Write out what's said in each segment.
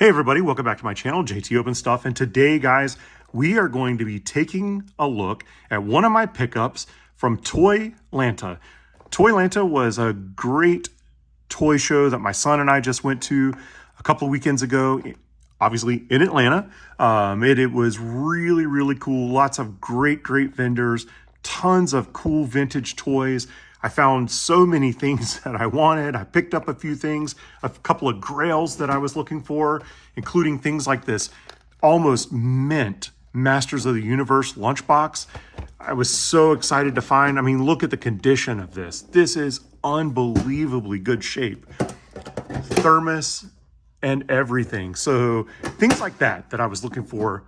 Hey everybody, welcome back to my channel, JT Open Stuff. And today, guys, we are going to be taking a look at one of my pickups from Toylanta. Toylanta was a great toy show that my son and I just went to a couple of weekends ago, obviously in Atlanta. It was really, really cool. Lots of great vendors, tons of cool vintage toys. I found so many things that I wanted. I picked up a few things, a couple of grails that I was looking for, including things like this almost mint Masters of the Universe lunchbox. I was so excited to find. I mean, look at the condition of this. This is unbelievably good shape. Thermos and everything. So things like that I was looking for,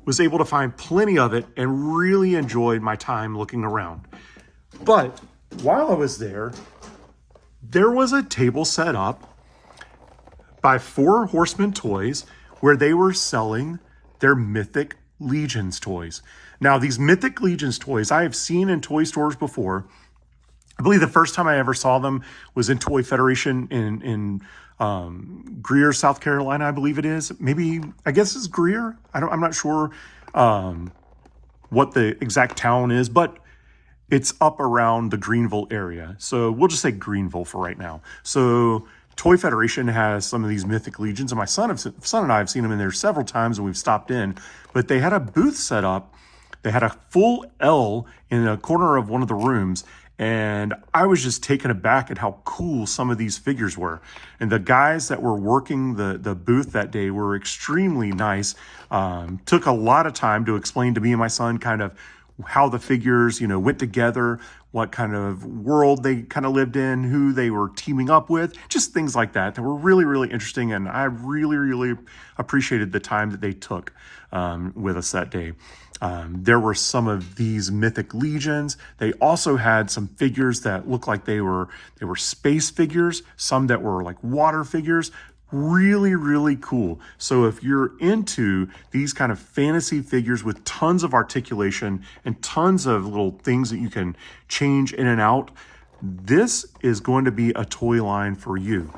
was able to find plenty of it and really enjoyed my time looking around. But while I was there was a table set up by Four Horsemen Toys where they were selling their Mythic Legions toys. Now, these Mythic Legions toys I have seen in toy stores before. I believe the first time I ever saw them was in Toy Federation in Greer, South Carolina, I believe it is. Maybe, I guess it's Greer. I'm not sure what the exact town is, but it's up around the Greenville area. So we'll just say Greenville for right now. So Toy Federation has some of these Mythic Legions, and my son and I have seen them in there several times, and we've stopped in. But they had a booth set up. They had a full L in a corner of one of the rooms, and I was just taken aback at how cool some of these figures were. And the guys that were working the booth that day were extremely nice. Took a lot of time to explain to me and my son kind of how the figures, went together, what kind of world they kind of lived in, who they were teaming up with, just things like that were really, really interesting. And I really, really appreciated the time that they took with us that day. There were some of these Mythic Legions. They also had some figures that looked like they were space figures, some that were like water figures. Really, really cool. So if you're into these kind of fantasy figures with tons of articulation and tons of little things that you can change in and out, this is going to be a toy line for you.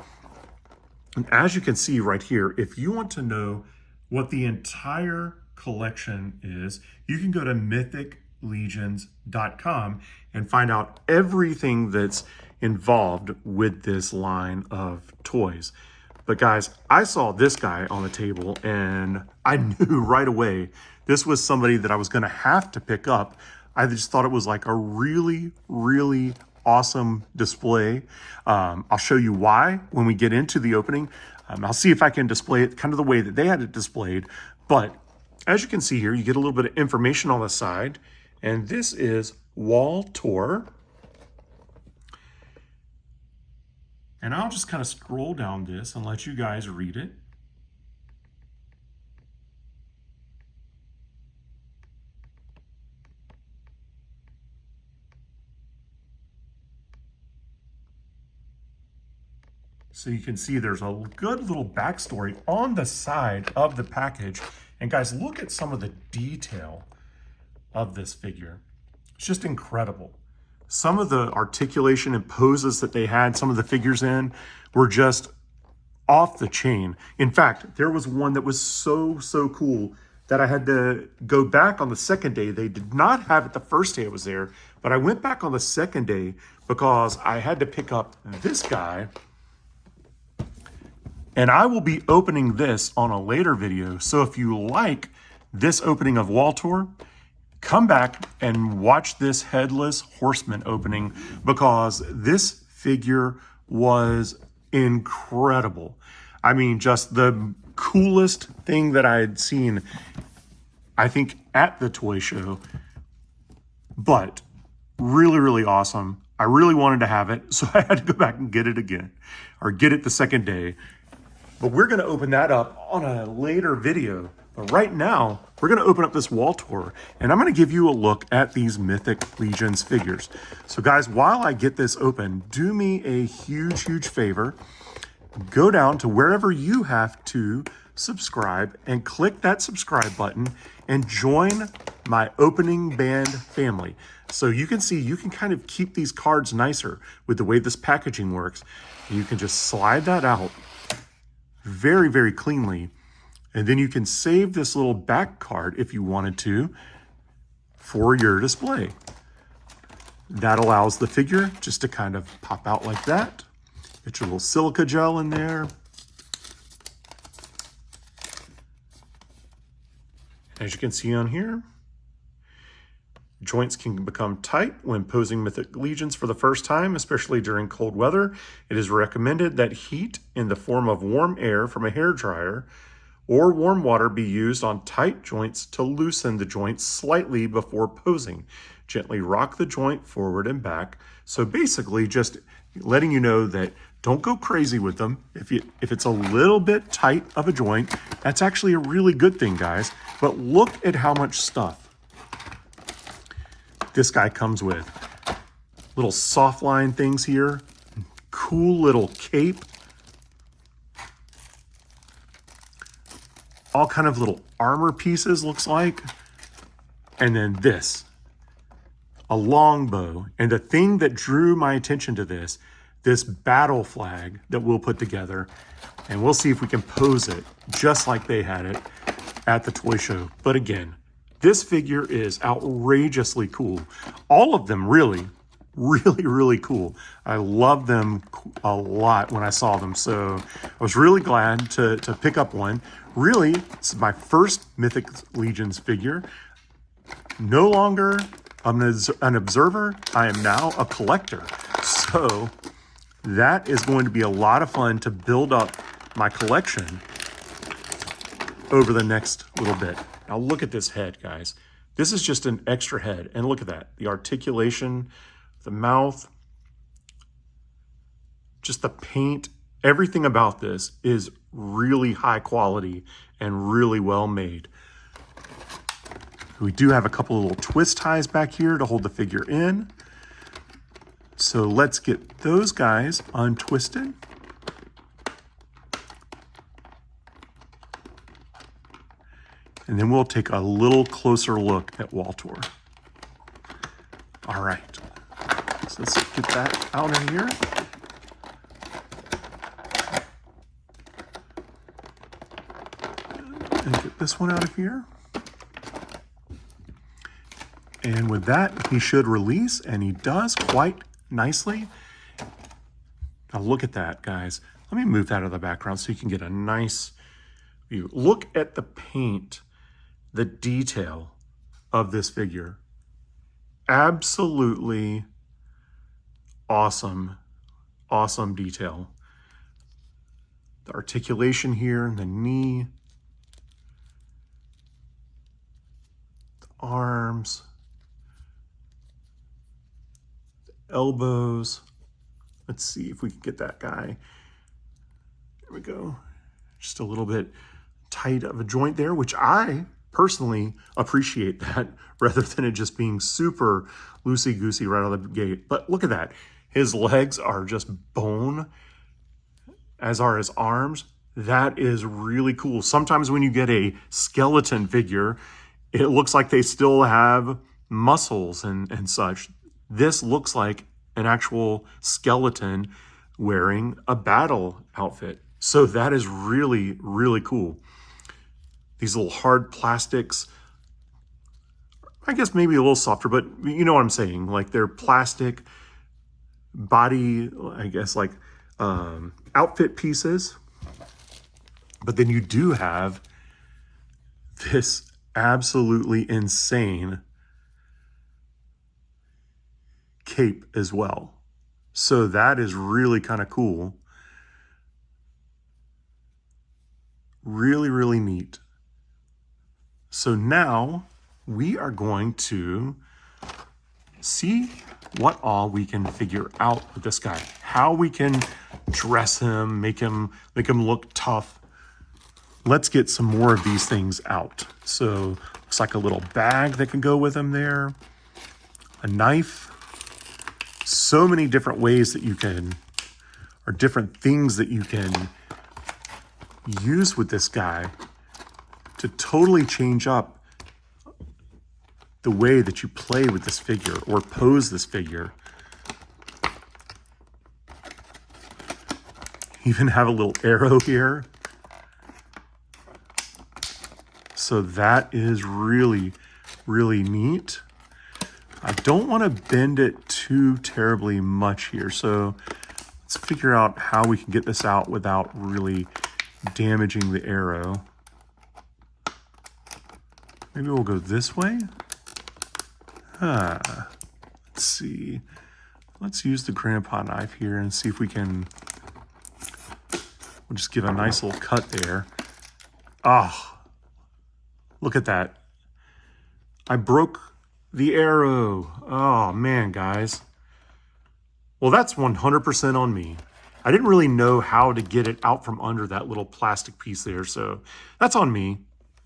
And as you can see right here, if you want to know what the entire collection is, you can go to mythiclegions.com and find out everything that's involved with this line of toys. But guys, I saw this guy on the table and I knew right away this was somebody that I was going to have to pick up. I just thought it was like a really, really awesome display. I'll show you why when we get into the opening. I'll see if I can display it kind of the way that they had it displayed. But as you can see here, you get a little bit of information on the side. And this is Wall Tour. And I'll just kind of scroll down this and let you guys read it. So you can see there's a good little backstory on the side of the package. And guys, look at some of the detail of this figure. It's just incredible. Some of the articulation and poses that they had, some of the figures in, were just off the chain. In fact, there was one that was so cool that I had to go back on the second day. They did not have it the first day I was there, but I went back on the second day because I had to pick up this guy. And I will be opening this on a later video. So if you like this opening of Wall Tour, come back and watch this Headless Horseman opening because this figure was incredible. I mean, just the coolest thing that I had seen, I think, at the toy show, but really, really awesome. I really wanted to have it, so I had to go back and get it again, or get it the second day. But we're going to open that up on a later video. But right now, we're going to open up this Wall Tour, and I'm going to give you a look at these Mythic Legions figures. So guys, while I get this open, do me a huge favor. Go down to wherever you have to subscribe and click that subscribe button and join my opening band family. So you can see, you can kind of keep these cards nicer with the way this packaging works. You can just slide that out. very, very cleanly. And then you can save this little back card if you wanted to for your display. That allows the figure just to kind of pop out like that. Get your little silica gel in there. As you can see on here, joints can become tight when posing Mythic Legions for the first time, especially during cold weather. It is recommended that heat in the form of warm air from a hairdryer or warm water be used on tight joints to loosen the joints slightly before posing. Gently rock the joint forward and back. So basically just letting you know that don't go crazy with them. If it's a little bit tight of a joint, that's actually a really good thing, guys. But look at how much stuff this guy comes with. Little soft line things here, cool little cape, all kind of little armor pieces looks like, and then this, a longbow. And the thing that drew my attention to this battle flag that we'll put together, and we'll see if we can pose it just like they had it at the toy show. But again, this figure is outrageously cool. All of them really, really cool. I love them a lot when I saw them. So I was really glad to pick up one. Really, it's my first Mythic Legions figure. No longer an observer, I am now a collector. So that is going to be a lot of fun to build up my collection over the next little bit. Now look at this head, guys. This is just an extra head. And look at that. The articulation, the mouth, just the paint, everything about this is really high quality and really well made. We do have a couple of little twist ties back here to hold the figure in. So let's get those guys untwisted. And then we'll take a little closer look at Waltor. All right, so let's get that out of here. And get this one out of here. And with that, he should release, and he does quite nicely. Now look at that, guys. Let me move that out of the background so you can get a nice view. Look at the paint, the detail of this figure. Absolutely awesome, awesome detail. The articulation here, the knee, the arms, elbows. Let's see if we can get that guy. There we go. Just a little bit tight of a joint there, which I personally appreciate that rather than it just being super loosey-goosey right out of the gate. But look at that. His legs are just bone, as are his arms. That is really cool. Sometimes when you get a skeleton figure, it looks like they still have muscles and such. This looks like an actual skeleton wearing a battle outfit. So that is really, really cool. These little hard plastics, I guess maybe a little softer, but you know what I'm saying. Like they're plastic body, I guess like outfit pieces. But then you do have this absolutely insane cape as well. So that is really kind of cool. Really, really neat. So now we are going to see what all we can figure out with this guy. How we can dress him, make him look tough. Let's get some more of these things out. So looks like a little bag that can go with him there. A knife. So many different ways that you can, or different things that you can use with this guy to totally change up the way that you play with this figure or pose this figure. Even have a little arrow here. So that is really, really neat. I don't want to bend it too terribly much here. So let's figure out how we can get this out without really damaging the arrow. Maybe we'll go this way. Let's see. Let's use the grandpa knife here and see if we can. We'll just give a nice little cut there. Oh, look at that. I broke the arrow. Oh man, guys. Well, that's 100% on me. I didn't really know how to get it out from under that little plastic piece there, so that's on me.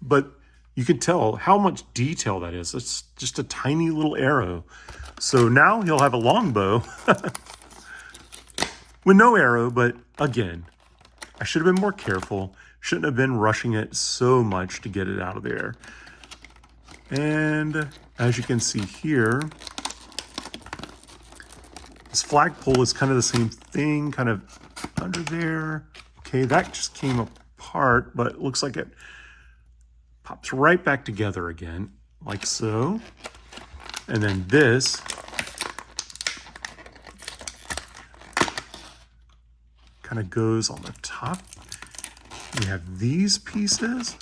But you can tell how much detail that is. It's just a tiny little arrow. So now he'll have a longbow with no arrow, but again, I should have been more careful. Shouldn't have been rushing it so much to get it out of there. And as you can see here, this flagpole is kind of the same thing, kind of under there. Okay, that just came apart, but it looks like it pops right back together again, like so. And then this kind of goes on the top. We have these pieces.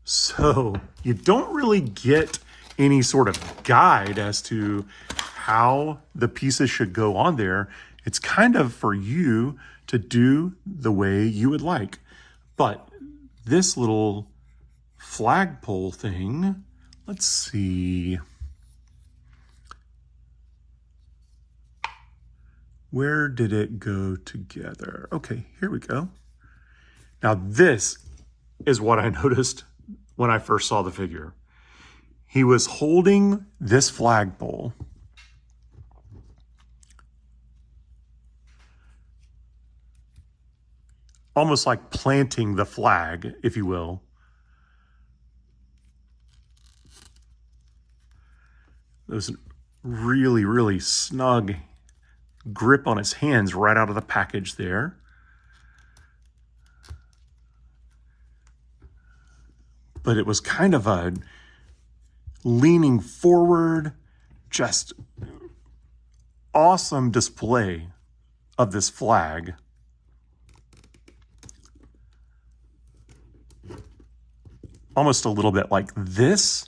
So you don't really get any sort of guide as to how the pieces should go on there. It's kind of for you to do the way you would like. But this little flagpole thing, let's see. Where did it go together? Okay, here we go. Now this is what I noticed when I first saw the figure. He was holding this flagpole almost like planting the flag, if you will. There's a really, really snug grip on his hands right out of the package there. But it was kind of a leaning forward, just awesome display of this flag. Almost a little bit like this.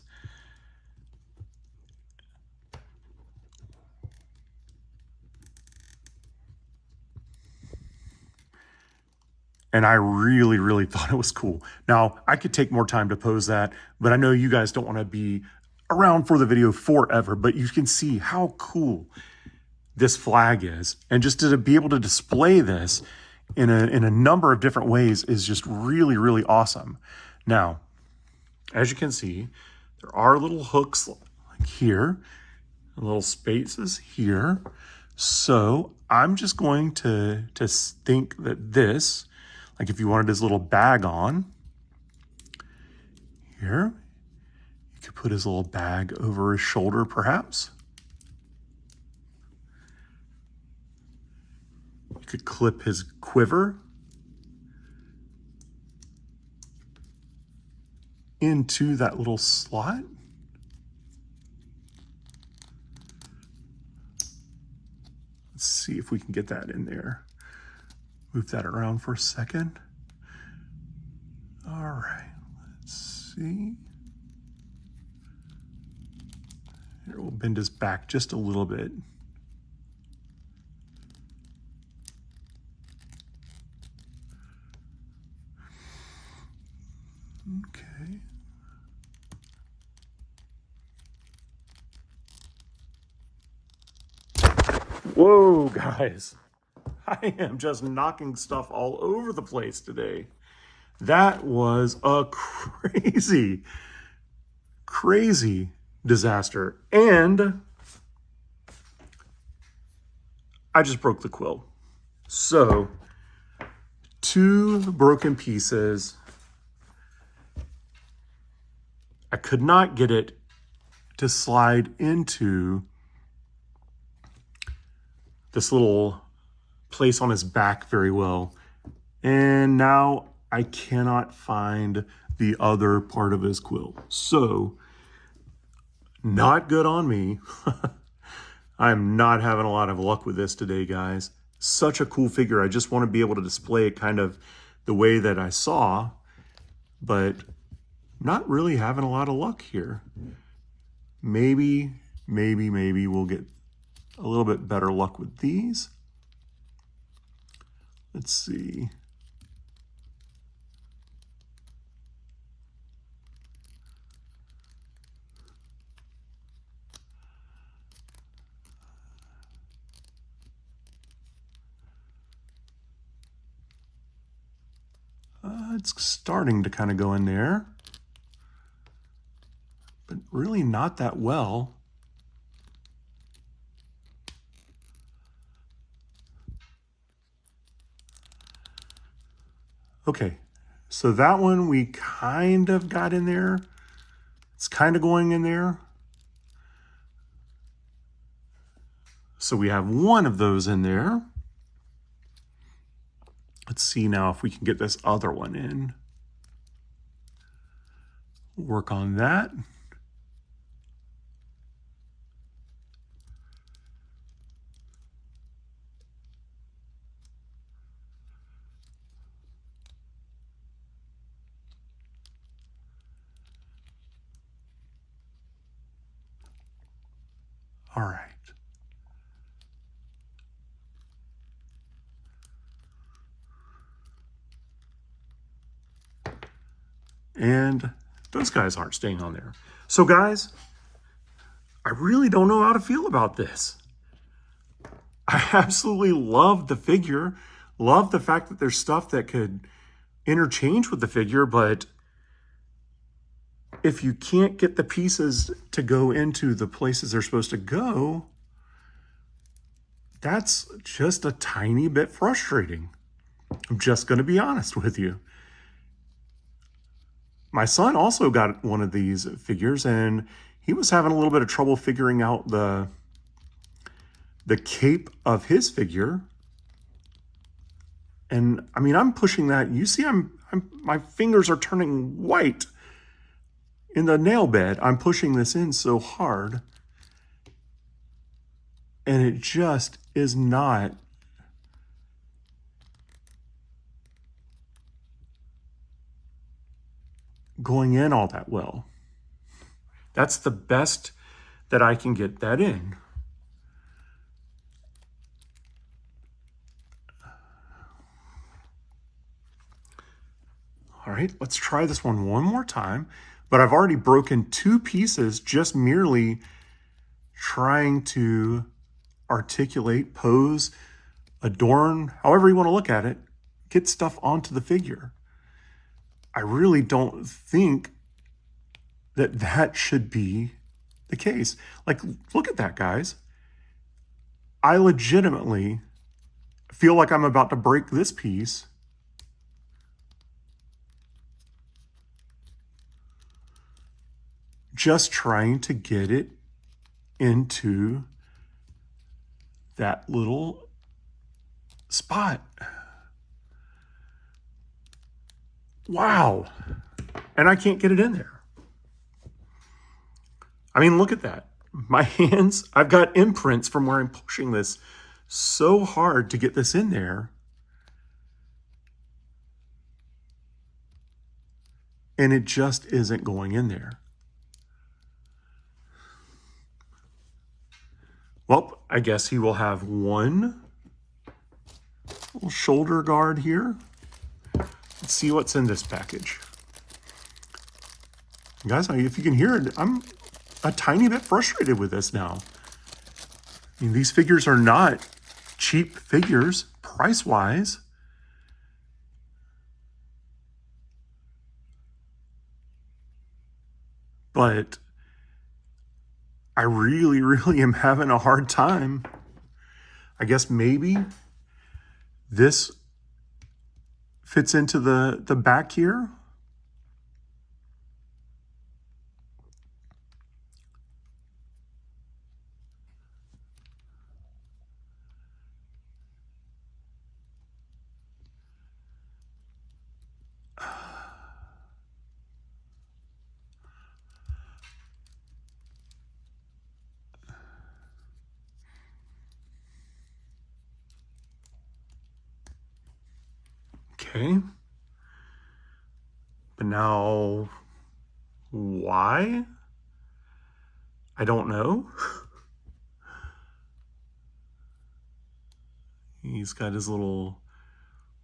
And I really, really thought it was cool. Now, I could take more time to pose that, but I know you guys don't want to be around for the video forever, but you can see how cool this flag is. And just to be able to display this in a number of different ways is just really, really awesome. Now, as you can see, there are little hooks like here, and little spaces here. So I'm just going to think that this, like if you wanted his little bag on, here, you could put his little bag over his shoulder perhaps. You could clip his quiver into that little slot. Let's see if we can get that in there. Move that around for a second. All right, let's see. Here, we'll bend his back just a little bit. Okay. Whoa, guys. I am just knocking stuff all over the place today. That was a crazy, crazy disaster. And I just broke the quill. So, 2 broken pieces. I could not get it to slide into this little place on his back very well. And now I cannot find the other part of his quill. So, not good on me. I'm not having a lot of luck with this today, guys. Such a cool figure. I just want to be able to display it kind of the way that I saw, but not really having a lot of luck here. Maybe we'll get a little bit better luck with these. Let's see. It's starting to kind of go in there, but really not that well. Okay, so that one we kind of got in there. It's kind of going in there. So we have one of those in there. Let's see now if we can get this other one in. Work on that. All right. And those guys aren't staying on there. So guys, I really don't know how to feel about this. I absolutely love the figure. Love the fact that there's stuff that could interchange with the figure, but if you can't get the pieces to go into the places they're supposed to go, that's just a tiny bit frustrating. I'm just going to be honest with you. My son also got one of these figures, and he was having a little bit of trouble figuring out the cape of his figure. And I mean, I'm pushing that. You see, my fingers are turning white in the nail bed. I'm pushing this in so hard, and it just is not going in all that well. That's the best that I can get that in. All right, let's try this one more time. But I've already broken two pieces just merely trying to articulate, pose, adorn, however you want to look at it, get stuff onto the figure. I really don't think that that should be the case. Like, look at that, guys. I legitimately feel like I'm about to break this piece. Just trying to get it into that little spot. Wow. And I can't get it in there. I mean, look at that. My hands, I've got imprints from where I'm pushing this so hard to get this in there. And it just isn't going in there. Well, I guess he will have one little shoulder guard here. Let's see what's in this package. Guys, if you can hear it, I'm a tiny bit frustrated with this now. I mean, these figures are not cheap figures, price-wise. But I really am having a hard time. I guess maybe this fits into the back here. Okay. But now, why? I don't know. He's got his little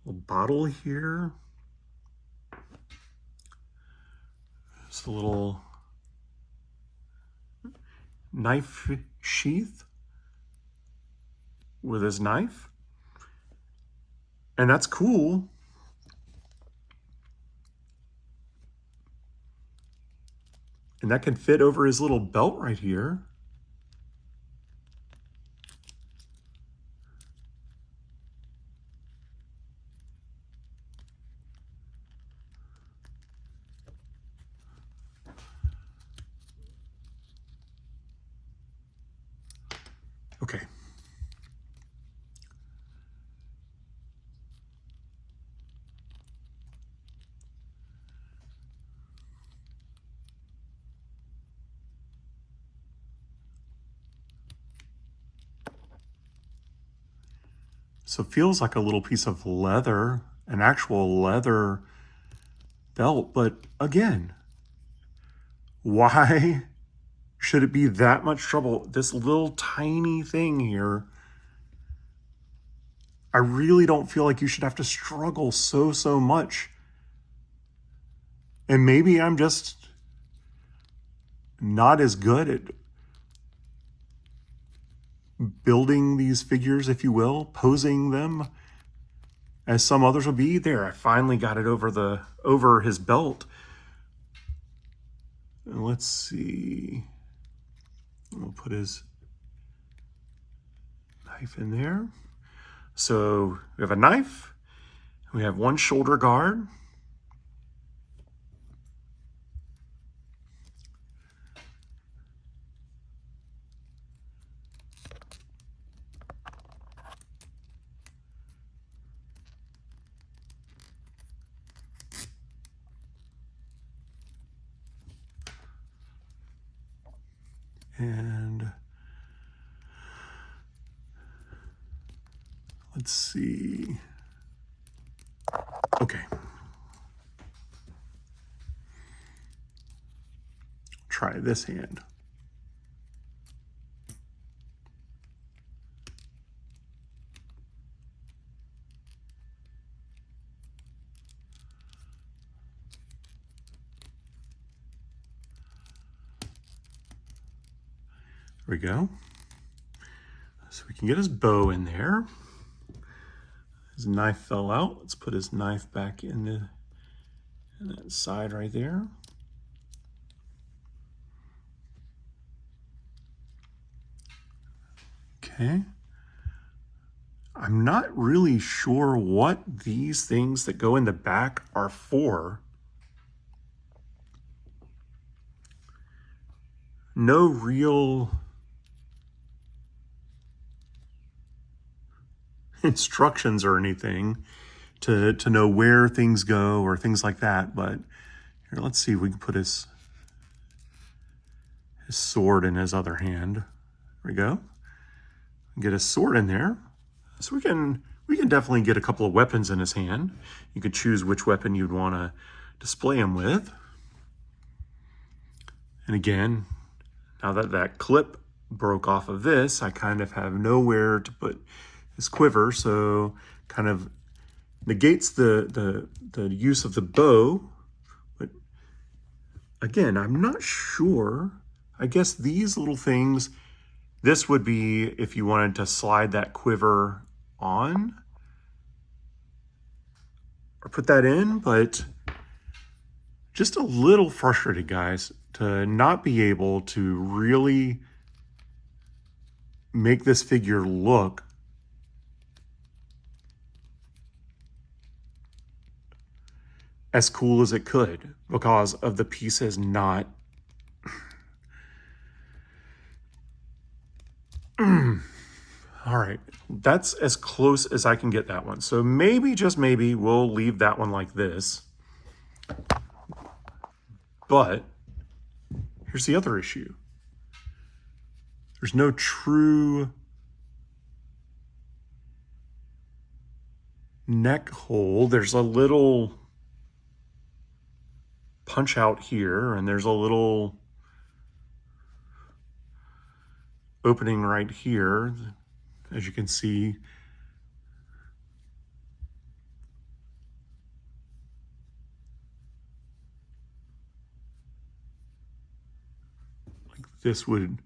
bottle here. Just a little knife sheath with his knife. And that's cool. And that can fit over his little belt right here. Okay. So it feels like a little piece of leather, an actual leather belt. But again, why should it be that much trouble? This little tiny thing here, I really don't feel like you should have to struggle so much. And maybe I'm just not as good at building these figures, if you will, posing them as some others would be. There, I finally got it over his belt. And let's see. We'll put his knife in there. So we have a knife. We have one shoulder guard. And let's see. Okay. Try this hand. There we go. So we can get his bow in there. His knife fell out. Let's put his knife back in that side right there. Okay. I'm not really sure what these things that go in the back are for. No real instructions or anything to know where things go or things like that. But here, let's see if we can put his sword in his other hand. There we go. Get his sword in there. So we can definitely get a couple of weapons in his hand. You could choose which weapon you'd want to display him with. And again, now that that clip broke off of this, I kind of have nowhere to put his quiver, so kind of negates the use of the bow. But again, I'm not sure. I guess these little things, this would be if you wanted to slide that quiver on or put that in, but just a little frustrated, guys, to not be able to really make this figure look as cool as it could because of the pieces not all right, that's as close as I can get that one. So maybe, just maybe, we'll leave that one like this. But here's the other issue. There's no true neck hole, there's a little punch out here, and there's a little opening right here, as you can see. Like this would,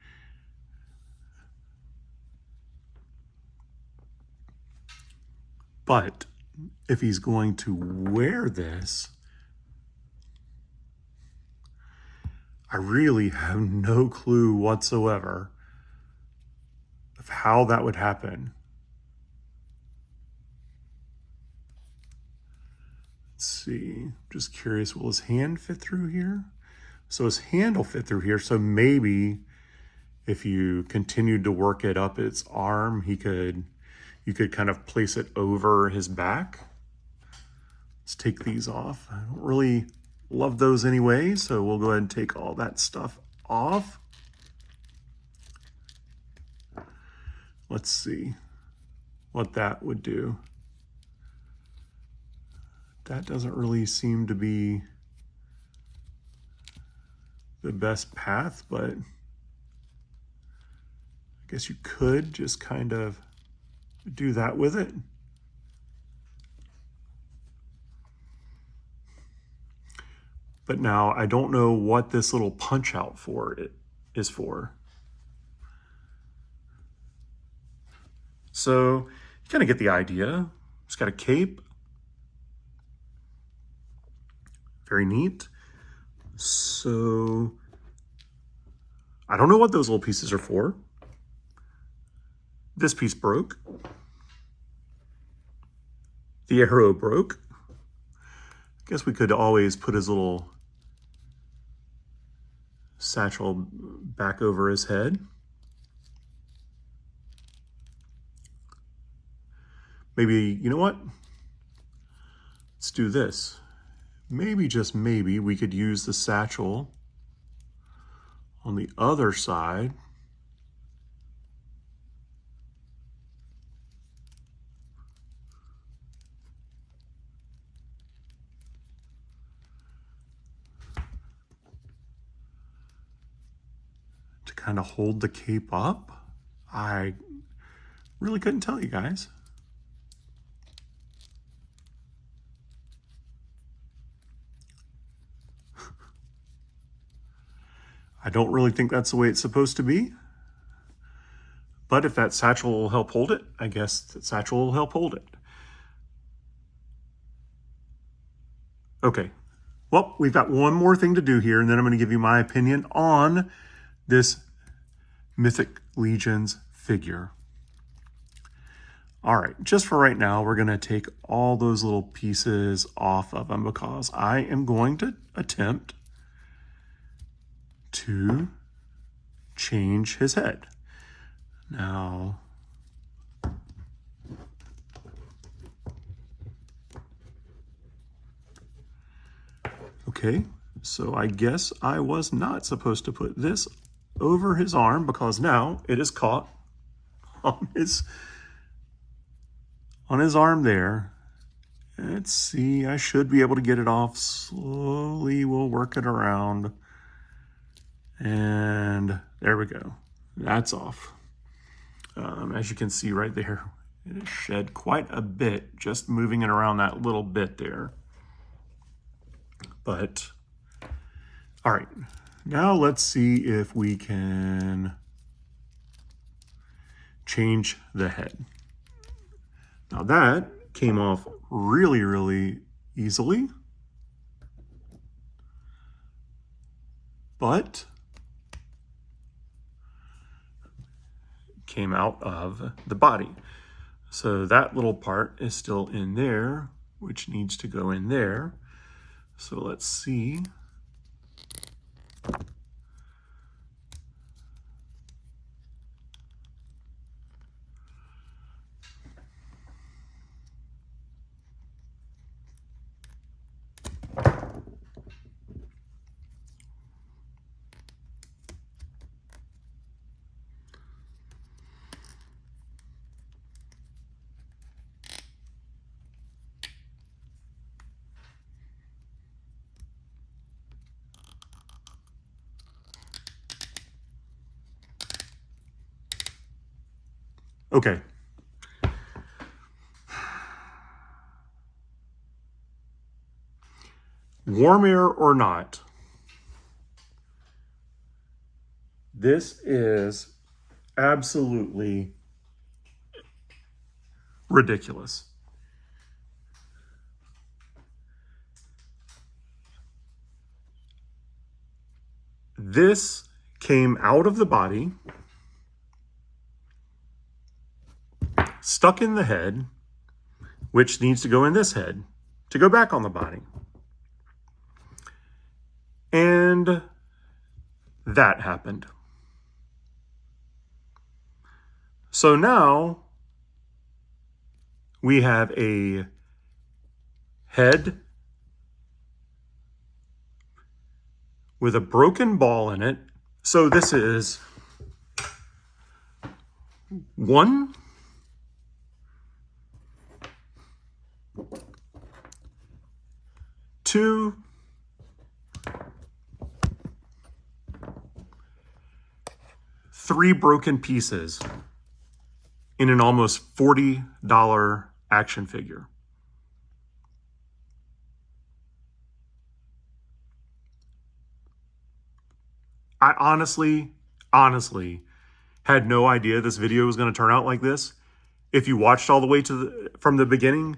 but if he's going to wear this, I really have no clue whatsoever of how that would happen. Let's see, just curious, will his hand fit through here? So his hand will fit through here, so maybe if you continued to work it up its arm, you could kind of place it over his back. Let's take these off. I don't really love those anyway, so we'll go ahead and take all that stuff off. Let's see what that would do. That doesn't really seem to be the best path, but I guess you could just kind of do that with it. But now I don't know what this little punch out for it is for. So you kind of get the idea. It's got a cape. Very neat. So I don't know what those little pieces are for. This piece broke. The arrow broke. I guess we could always put his little satchel back over his head. Maybe, you know what? Let's do this. Maybe, just maybe, we could use the satchel on the other side. To kind of hold the cape up. I really couldn't tell you guys. I don't really think that's the way it's supposed to be. But if that satchel will help hold it, I guess that satchel will help hold it. Okay, well, we've got one more thing to do here, and then I'm going to give you my opinion on this Mythic Legions figure. All right, just for right now, we're going to take all those little pieces off of him because I am going to attempt to change his head. Now, okay, so I guess I was not supposed to put this over his arm because now it is caught on his arm there. Let's see, I should be able to get it off. Slowly we'll work it around. And there we go. That's off. As you can see right there, it has shed quite a bit just moving it around that little bit there. But, all right, now let's see if we can change the head. Now that came off really, really easily. But came out of the body. So that little part is still in there, which needs to go in there. So let's see. Okay. Warm air or not, this is absolutely ridiculous. This came out of the body, stuck in the head, which needs to go in this head to go back on the body. And that happened. So now we have a head with a broken ball in it. So this is 1, 2, 3 broken pieces in an almost $40 action figure. I honestly had no idea this video was going to turn out like this. If you watched all the way from the beginning,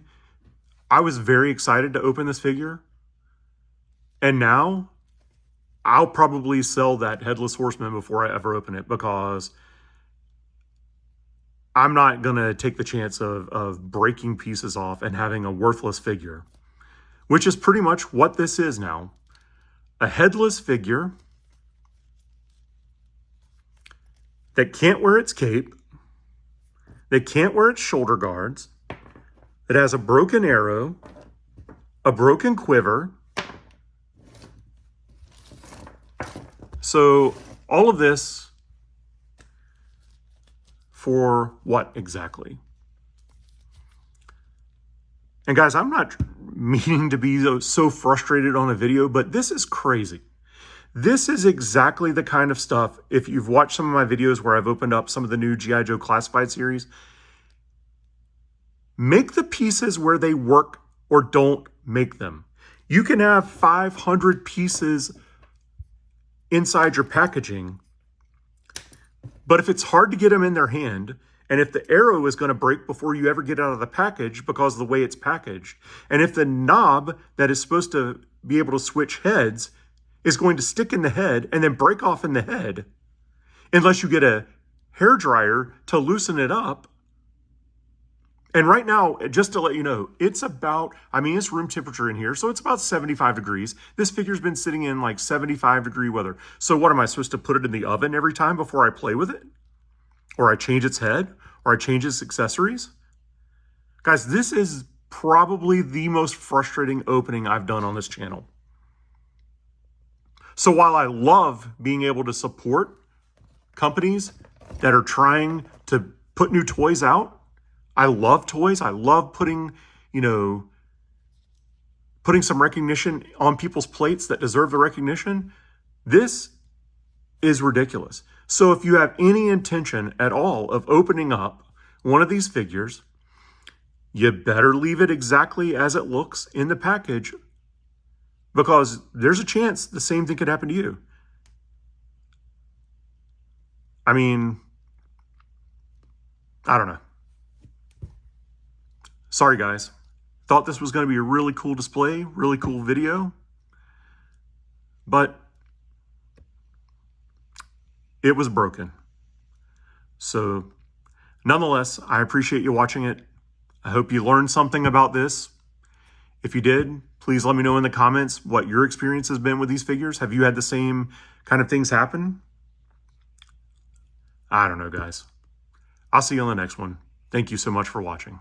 I was very excited to open this figure. And now I'll probably sell that Headless Horseman before I ever open it, because I'm not going to take the chance of breaking pieces off and having a worthless figure, which is pretty much what this is now. A headless figure that can't wear its cape, that can't wear its shoulder guards, that has a broken arrow, a broken quiver. So all of this for what exactly? And guys, I'm not meaning to be so frustrated on a video, but this is crazy. This is exactly the kind of stuff, if you've watched some of my videos where I've opened up some of the new G.I. Joe Classified series, make the pieces where they work or don't make them. You can have 500 pieces inside your packaging, but if it's hard to get them in their hand, and if the arrow is going to break before you ever get out of the package because of the way it's packaged, and if the knob that is supposed to be able to switch heads is going to stick in the head and then break off in the head, unless you get a hair dryer to loosen it up. And right now, just to let you know, it's about, it's room temperature in here, so it's about 75 degrees. This figure's been sitting in like 75-degree weather. So what, am I supposed to put it in the oven every time before I play with it? Or I change its head? Or I change its accessories? Guys, this is probably the most frustrating opening I've done on this channel. So while I love being able to support companies that are trying to put new toys out, I love toys. I love putting some recognition on people's plates that deserve the recognition. This is ridiculous. So if you have any intention at all of opening up one of these figures, you better leave it exactly as it looks in the package, because there's a chance the same thing could happen to you. I don't know. Sorry, guys. Thought this was going to be a really cool display, really cool video, but it was broken. So nonetheless, I appreciate you watching it. I hope you learned something about this. If you did, please let me know in the comments what your experience has been with these figures. Have you had the same kind of things happen? I don't know, guys. I'll see you on the next one. Thank you so much for watching.